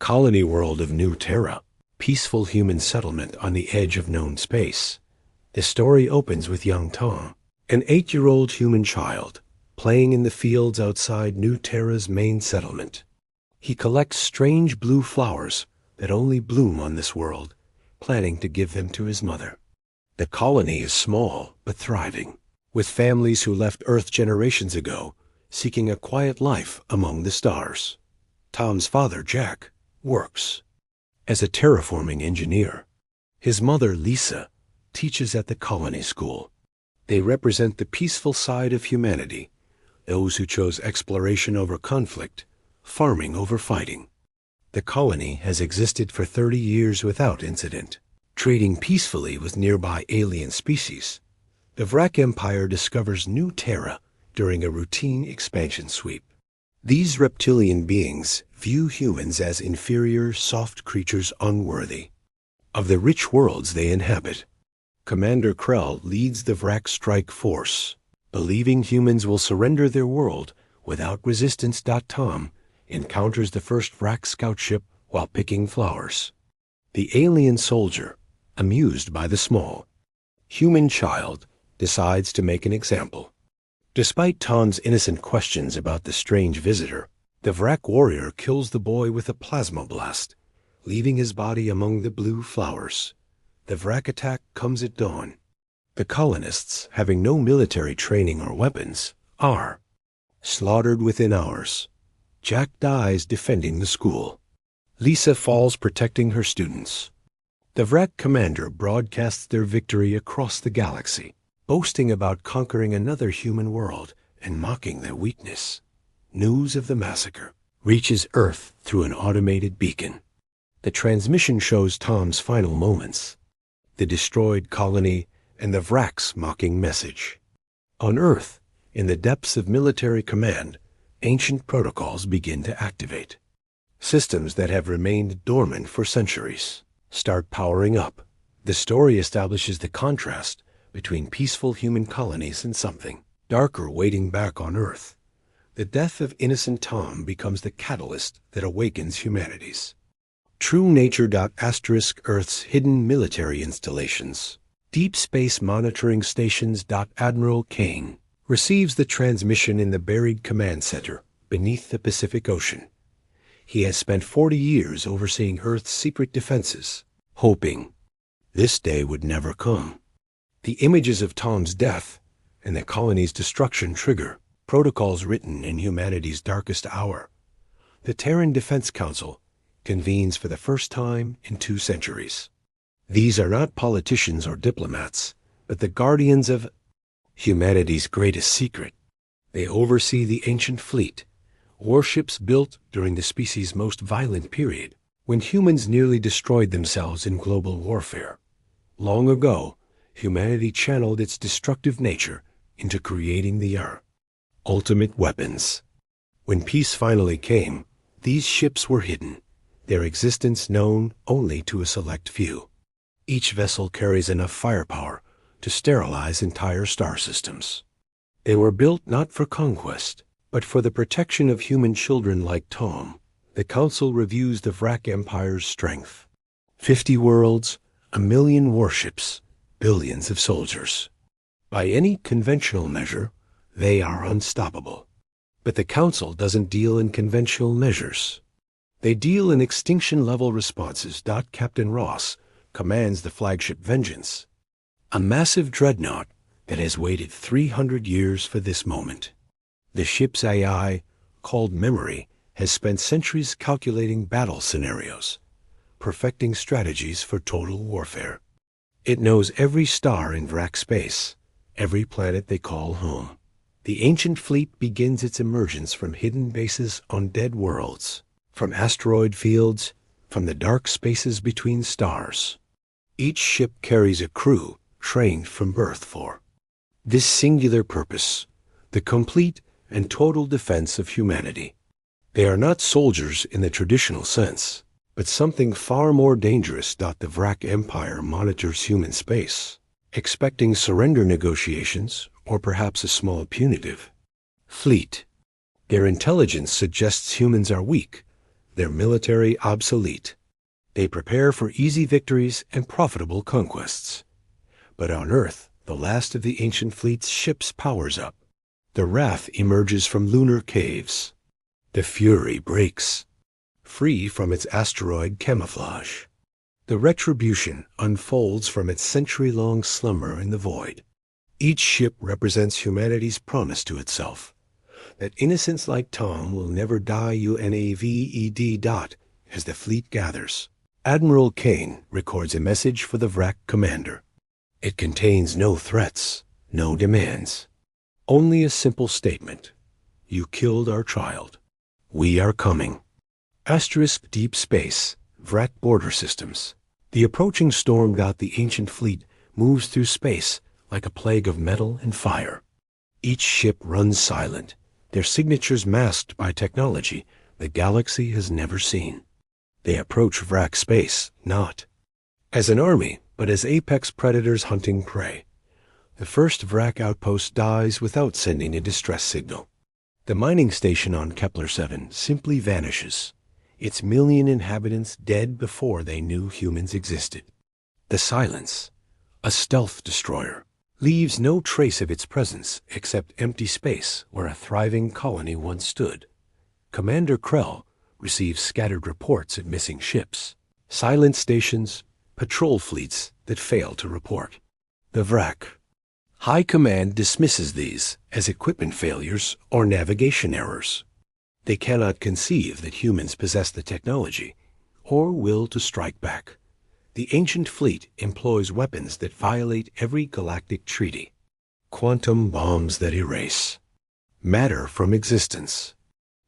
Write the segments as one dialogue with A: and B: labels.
A: colony world of New Terra, peaceful human settlement on the edge of known space. The story opens with young Tom, an 8-year-old human child, playing in the fields outside New Terra's main settlement. He collects strange blue flowers that only bloom on this world, planning to give them to his mother. The colony is small but thriving, with families who left Earth generations ago seeking a quiet life among the stars. Tom's father, Jack, works as a terraforming engineer. His mother, Lisa, teaches at the colony school. They represent the peaceful side of humanity, those who chose exploration over conflict, farming over fighting. The colony has existed for 30 years without incident, trading peacefully with nearby alien species. The Vrak Empire discovers New Terra during a routine expansion sweep. These reptilian beings view humans as inferior, soft creatures unworthy of the rich worlds they inhabit. Commander Krell leads the Vrak strike force, believing humans will surrender their world without resistance. Tom encounters the first Vrak scout ship while picking flowers. The alien soldier, amused by the small human child, decides to make an example. Despite Tom's innocent questions about the strange visitor, the Vrak warrior kills the boy with a plasma blast, leaving his body among the blue flowers. The Vrak attack comes at dawn. The colonists, having no military training or weapons, are slaughtered within hours. Jack dies defending the school. Lisa falls protecting her students. The Vrak commander broadcasts their victory across the galaxy, boasting about conquering another human world and mocking their weakness. News of the massacre reaches Earth through an automated beacon. The transmission shows Tom's final moments, the destroyed colony, and the Vrak's mocking message. On Earth, in the depths of military command, ancient protocols begin to activate. Systems that have remained dormant for centuries start powering up. The story establishes the contrast between peaceful human colonies and something darker waiting back on Earth. The death of innocent Tom becomes the catalyst that awakens humanity's true nature. Earth's hidden military installations. Deep Space Monitoring Stations. Admiral Kane receives the transmission in the buried command center beneath the Pacific Ocean. He has spent 40 years overseeing Earth's secret defenses, hoping this day would never come. The images of Tom's death and the colony's destruction trigger protocols written in humanity's darkest hour. The Terran Defense Council convenes for the first time in 2 centuries. These are not politicians or diplomats, but the guardians of humanity's greatest secret. They oversee the ancient fleet, warships built during the species' most violent period, when humans nearly destroyed themselves in global warfare. Long ago, humanity channeled its destructive nature into creating the ultimate weapons. When peace finally came, these ships were hidden, their existence known only to a select few. Each vessel carries enough firepower to sterilize entire star systems. They were built not for conquest, but for the protection of human children like Tom. The Council reviews the Vrak Empire's strength. 50 worlds, 1 million warships, billions of soldiers. By any conventional measure, they are unstoppable. But the Council doesn't deal in conventional measures. They deal in extinction-level responses. Captain Ross commands the flagship Vengeance, a massive dreadnought that has waited 300 years for this moment. The ship's AI, called Memory, has spent centuries calculating battle scenarios, perfecting strategies for total warfare. It knows every star in Vrak space, every planet they call home. The ancient fleet begins its emergence from hidden bases on dead worlds, from asteroid fields, from the dark spaces between stars. Each ship carries a crew trained from birth for this singular purpose, the complete and total defense of humanity. They are not soldiers in the traditional sense, but something far more dangerous. The Vrak Empire monitors human space, expecting surrender negotiations or perhaps a small punitive fleet. Their intelligence suggests humans are weak, their military obsolete. They prepare for easy victories and profitable conquests. But on Earth, the last of the ancient fleet's ships powers up. The Wrath emerges from lunar caves. The Fury breaks, free from its asteroid camouflage. The Retribution unfolds from its century-long slumber in the void. Each ship represents humanity's promise to itself, that innocents like Tom will never die UNAVED. As the fleet gathers, Admiral Kane records a message for the Vrak commander. It contains no threats, no demands, only a simple statement. You killed our child. We are coming. Asterisk Deep Space, Vrak Border Systems. The approaching storm. The ancient fleet moves through space like a plague of metal and fire. Each ship runs silent, their signatures masked by technology the galaxy has never seen. They approach Vrak space not as an army, but as apex predators hunting prey. The first Vrak outpost dies without sending a distress signal. The mining station on Kepler 7 simply vanishes, its million inhabitants dead before they knew humans existed. The Silence, a stealth destroyer, leaves no trace of its presence except empty space where a thriving colony once stood. Commander Krell receives scattered reports of missing ships, silent stations, patrol fleets that fail to report. The Vrak. High Command dismisses these as equipment failures or navigation errors. They cannot conceive that humans possess the technology or will to strike back. The ancient fleet employs weapons that violate every galactic treaty. Quantum bombs that erase matter from existence.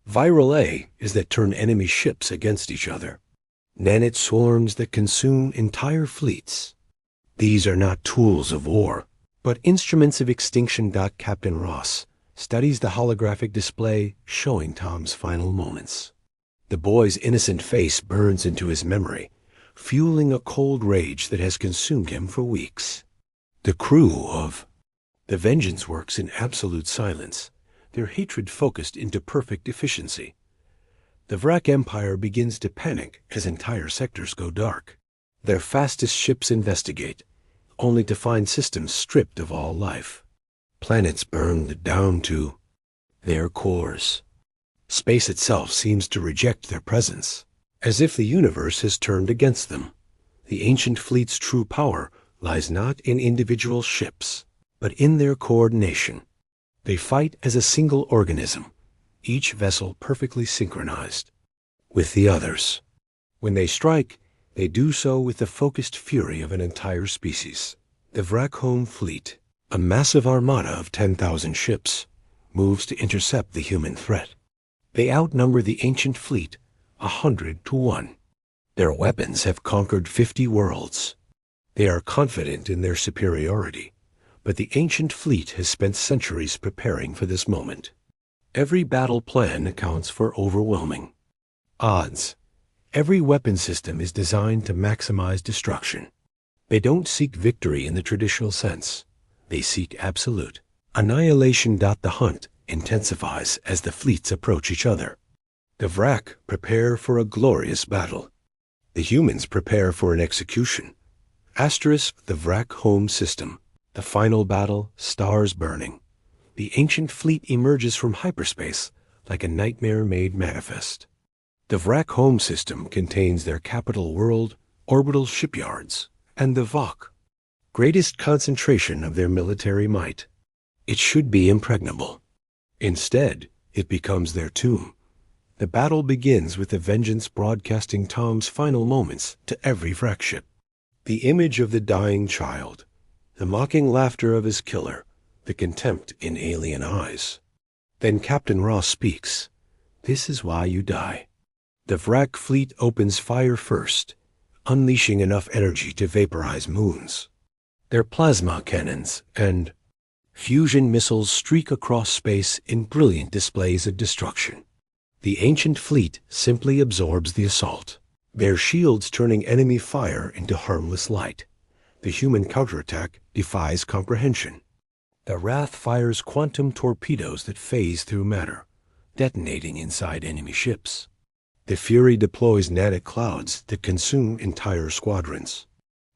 A: Viral A is that turn enemy ships against each other. Nanite swarms that consume entire fleets. These are not tools of war, but instruments of extinction. Captain Ross studies the holographic display showing Tom's final moments. The boy's innocent face burns into his memory, fueling a cold rage that has consumed him for weeks. The crew of the Vengeance works in absolute silence, their hatred focused into perfect efficiency. The Vrak Empire begins to panic as entire sectors go dark. Their fastest ships investigate, only to find systems stripped of all life. Planets burned down to their cores. Space itself seems to reject their presence, as if the universe has turned against them. The ancient fleet's true power lies not in individual ships, but in their coordination. They fight as a single organism, each vessel perfectly synchronized with the others. When they strike, they do so with the focused fury of an entire species. The Vrak home fleet, a massive armada of 10,000 ships, moves to intercept the human threat. They outnumber the ancient fleet 100 to 1. Their weapons have conquered 50 worlds. They are confident in their superiority, but the ancient fleet has spent centuries preparing for this moment. Every battle plan accounts for overwhelming odds. Every weapon system is designed to maximize destruction. They don't seek victory in the traditional sense. They seek absolute annihilation. The hunt intensifies as the fleets approach each other. The Vrak prepare for a glorious battle. The humans prepare for an execution. Asterisk the Vrak home system. The final battle, stars burning. The ancient fleet emerges from hyperspace like a nightmare-made manifest. The Vrak home system contains their capital world, orbital shipyards, and the Vok, greatest concentration of their military might. It should be impregnable. Instead, it becomes their tomb. The battle begins with the Vengeance broadcasting Tom's final moments to every Vrak ship. The image of the dying child, the mocking laughter of his killer, the contempt in alien eyes. Then Captain Ross speaks. This is why you die. The Vrak fleet opens fire first, unleashing enough energy to vaporize moons. Their plasma cannons and fusion missiles streak across space in brilliant displays of destruction. The ancient fleet simply absorbs the assault, their shields turning enemy fire into harmless light. The human counterattack defies comprehension. The Wrath fires quantum torpedoes that phase through matter, detonating inside enemy ships. The Fury deploys nanic clouds that consume entire squadrons.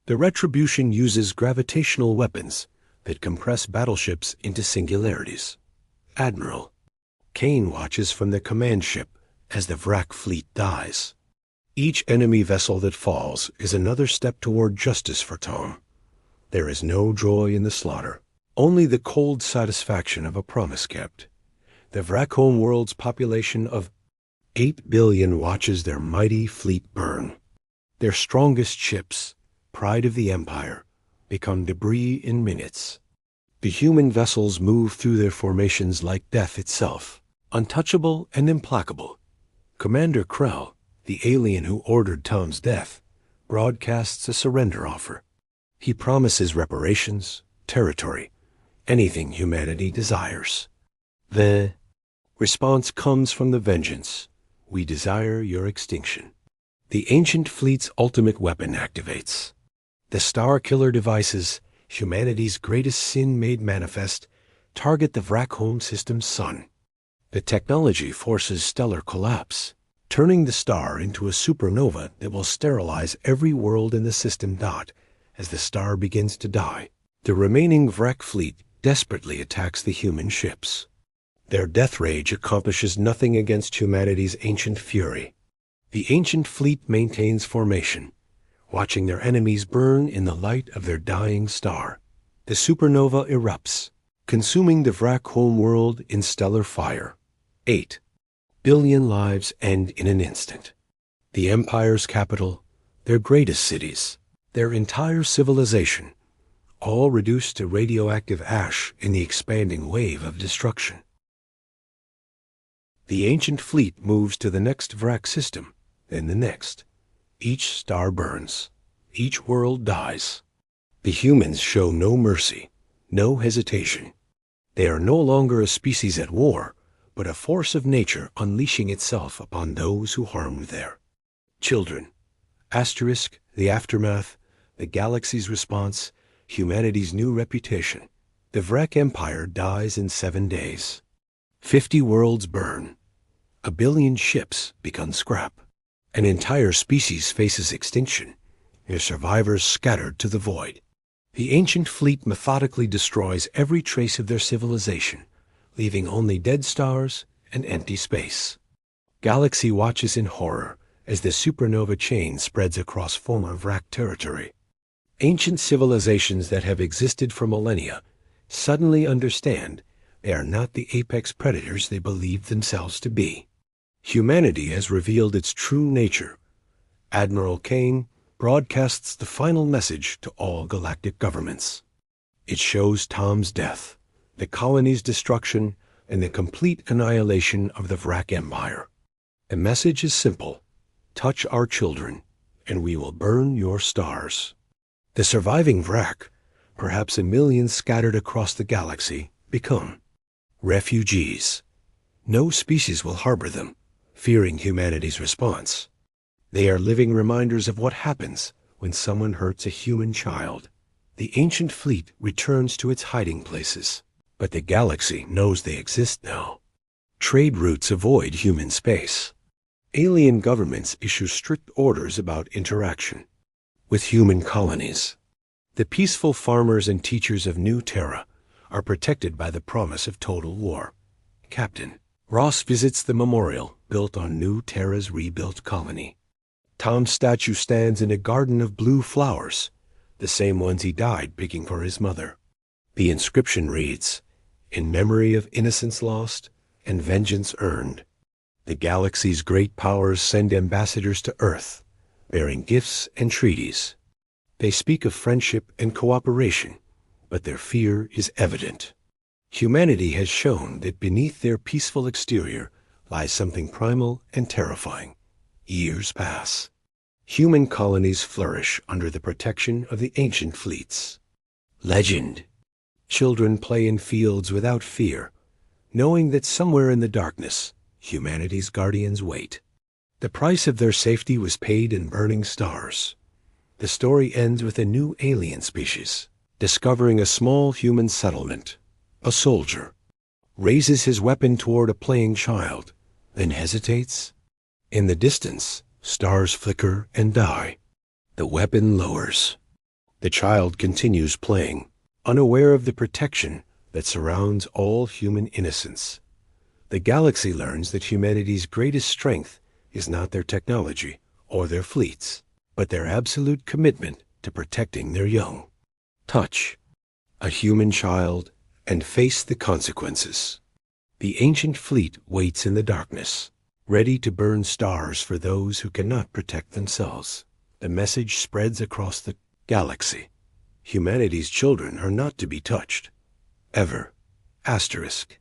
A: The Retribution uses gravitational weapons that compress battleships into singularities. Admiral Kane watches from the command ship as the Vrak fleet dies. Each enemy vessel that falls is another step toward justice for Tom. There is no joy in the slaughter, only the cold satisfaction of a promise kept. The Vrak homeworld's population of 8 billion watches their mighty fleet burn. Their strongest ships, pride of the Empire, become debris in minutes. The human vessels move through their formations like death itself, untouchable and implacable. Commander Krell, the alien who ordered Tom's death, broadcasts a surrender offer. He promises reparations, territory, anything humanity desires. The response comes from the Vengeance. We desire your extinction. The ancient fleet's ultimate weapon activates. The Star Killer devices, humanity's greatest sin made manifest, target the Vrak home system's sun. The technology forces stellar collapse, turning the star into a supernova that will sterilize every world in the system dot as the star begins to die. The remaining Vrak fleet desperately attacks the human ships. Their death rage accomplishes nothing against humanity's ancient fury. The ancient fleet maintains formation, watching their enemies burn in the light of their dying star. The supernova erupts, consuming the Vrak homeworld in stellar fire. 8 billion lives end in an instant. The Empire's capital, their greatest cities, their entire civilization, all reduced to radioactive ash in the expanding wave of destruction. The ancient fleet moves to the next Vrak system, then the next. Each star burns. Each world dies. The humans show no mercy, no hesitation. They are no longer a species at war, but a force of nature unleashing itself upon those who harmed there. Children. Asterisk, the aftermath, the galaxy's response, humanity's new reputation. The Vrak Empire dies in 7 days. 50 worlds burn. 1 billion ships become scrap. An entire species faces extinction, their survivors scattered to the void. The ancient fleet methodically destroys every trace of their civilization, leaving only dead stars and empty space. Galaxy watches in horror as the supernova chain spreads across former Vrak territory. Ancient civilizations that have existed for millennia suddenly understand they are not the apex predators they believed themselves to be. Humanity has revealed its true nature. Admiral Kane broadcasts the final message to all galactic governments. It shows Tom's death, the colony's destruction, and the complete annihilation of the Vrak Empire. The message is simple: touch our children, and we will burn your stars. The surviving Vrak, perhaps 1 million scattered across the galaxy, become refugees. No species will harbor them, fearing humanity's response. They are living reminders of what happens when someone hurts a human child. The ancient fleet returns to its hiding places, but the galaxy knows they exist now. Trade routes avoid human space. Alien governments issue strict orders about interaction with human colonies. The peaceful farmers and teachers of New Terra are protected by the promise of total war. Captain Ross visits the memorial built on New Terra's rebuilt colony. Tom's statue stands in a garden of blue flowers, the same ones he died picking for his mother. The inscription reads, "In memory of innocence lost and vengeance earned." The galaxy's great powers send ambassadors to Earth, bearing gifts and treaties. They speak of friendship and cooperation, but their fear is evident. Humanity has shown that beneath their peaceful exterior lies something primal and terrifying. Years pass. Human colonies flourish under the protection of the ancient fleets. Legend. Children play in fields without fear, knowing that somewhere in the darkness, humanity's guardians wait. The price of their safety was paid in burning stars. The story ends with a new alien species, discovering a small human settlement. A soldier raises his weapon toward a playing child, then hesitates. In the distance, stars flicker and die. The weapon lowers. The child continues playing, unaware of the protection that surrounds all human innocence. The galaxy learns that humanity's greatest strength is not their technology or their fleets, but their absolute commitment to protecting their young. Touch a human child and face the consequences. The ancient fleet waits in the darkness, ready to burn stars for those who cannot protect themselves. The message spreads across the galaxy. Humanity's children are not to be touched. Ever. Asterisk.